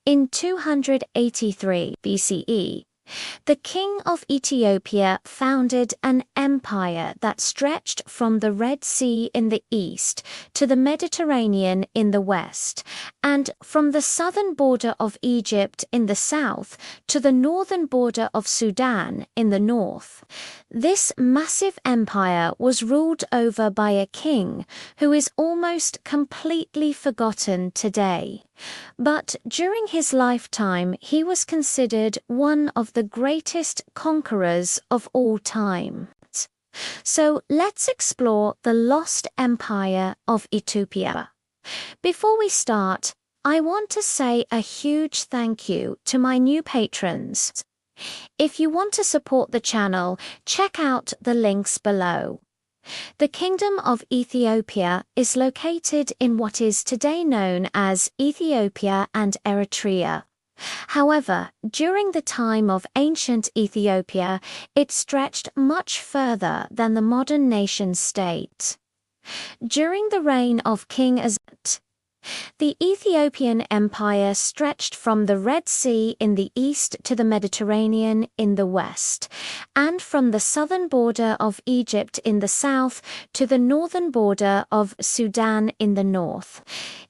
In 283 BCE, the king of Ethiopia founded an empire that stretched from the Red Sea in the east to the Mediterranean in the west, and from the southern border of Egypt in the south to the northern border of Sudan in the north. This massive empire was ruled over by a king who is almost completely forgotten today. But during his lifetime, he was considered one of the greatest conquerors of all time. So let's explore the lost empire of Ethiopia. Before we start, I want to say a huge thank you to my new patrons. If you want to support the channel, check out the links below. The Kingdom of Ethiopia is located in what is today known as Ethiopia and Eritrea. However, during the time of ancient Ethiopia, it stretched much further than the modern nation-state. During the reign of King Azet, the Ethiopian Empire stretched from the Red Sea in the east to the Mediterranean in the west, and from the southern border of Egypt in the south to the northern border of Sudan in the north.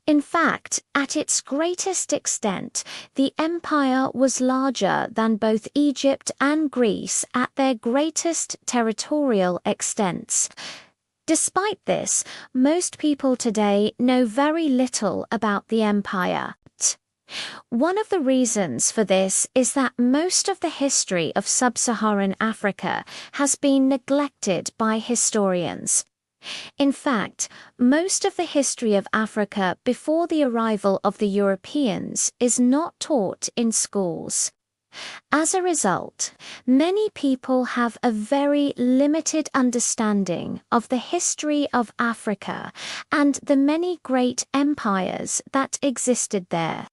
In fact, at its greatest extent, the empire was larger than both Egypt and Greece at their greatest territorial extents. Despite this, most people today know very little about the empire. One of the reasons for this is that most of the history of sub-Saharan Africa has been neglected by historians. In fact, most of the history of Africa before the arrival of the Europeans is not taught in schools. As a result, many people have a very limited understanding of the history of Africa and the many great empires that existed there.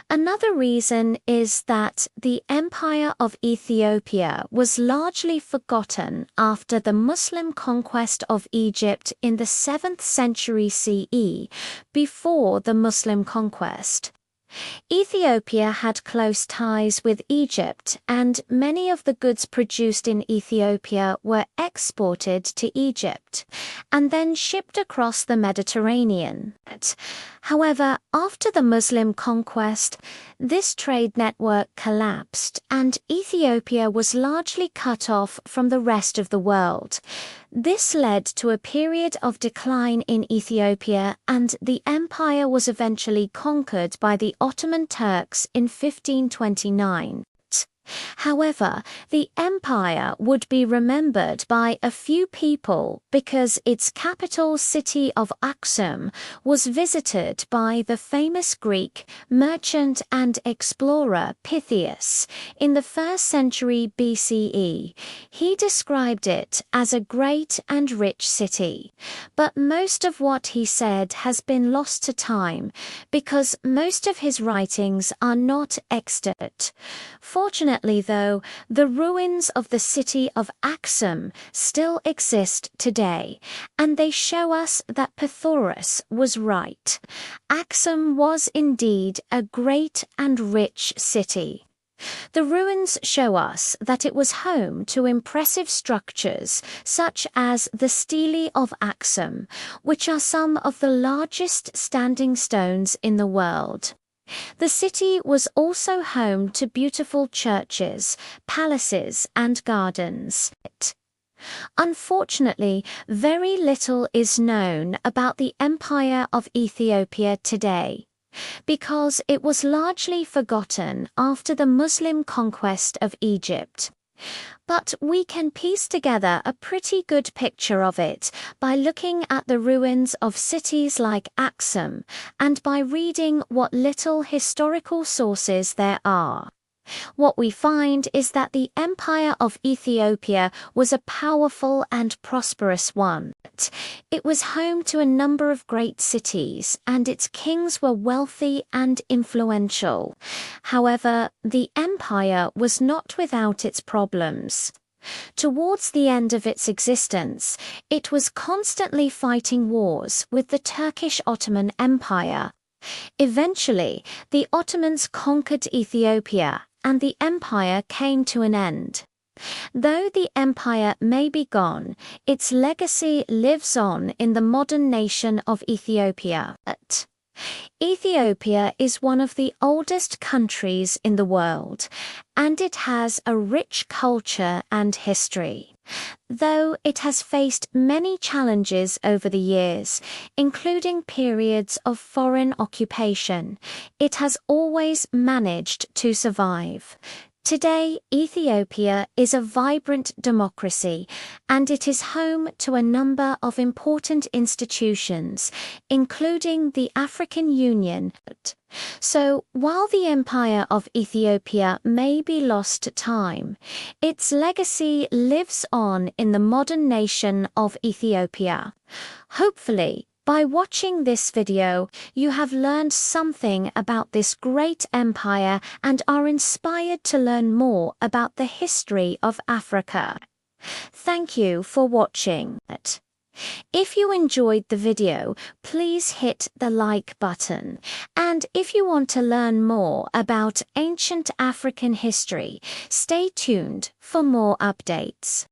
Another reason is that the Empire of Ethiopia was largely forgotten after the Muslim conquest of Egypt in the 7th century CE, before the Muslim conquest. Ethiopia had close ties with Egypt, and many of the goods produced in Ethiopia were exported to Egypt and then shipped across the Mediterranean. However, after the Muslim conquest, this trade network collapsed and Ethiopia was largely cut off from the rest of the world. This led to a period of decline in Ethiopia, and the empire was eventually conquered by the Ottoman Turks in 1529. However, the empire would be remembered by a few people because its capital city of Aksum was visited by the famous Greek merchant and explorer Pytheas in the 1st century BCE. He described it as a great and rich city, but most of what he said has been lost to time because most of his writings are not extant. Fortunately, though, the ruins of the city of Aksum still exist today, and they show us that Pythagoras was right. Aksum was indeed a great and rich city. The ruins show us that it was home to impressive structures such as the Stele of Aksum, which are some of the largest standing stones in the world. The city was also home to beautiful churches, palaces, and gardens. Unfortunately, very little is known about the Empire of Ethiopia today, because it was largely forgotten after the Muslim conquest of Egypt. But we can piece together a pretty good picture of it by looking at the ruins of cities like Aksum and by reading what little historical sources there are. What we find is that the Empire of Ethiopia was a powerful and prosperous one. It was home to a number of great cities, and its kings were wealthy and influential. However, the empire was not without its problems. Towards the end of its existence, it was constantly fighting wars with the Turkish Ottoman Empire. Eventually, the Ottomans conquered Ethiopia, and the empire came to an end. Though the empire may be gone, its legacy lives on in the modern nation of Ethiopia. Ethiopia is one of the oldest countries in the world, and it has a rich culture and history. Though it has faced many challenges over the years, including periods of foreign occupation, it has always managed to survive. Today, Ethiopia is a vibrant democracy, and it is home to a number of important institutions, including the African Union. So, while the Empire of Ethiopia may be lost to time, its legacy lives on in the modern nation of Ethiopia. Hopefully, by watching this video, you have learned something about this great empire and are inspired to learn more about the history of Africa. Thank you for watching. If you enjoyed the video, please hit the like button. And if you want to learn more about ancient African history, stay tuned for more updates.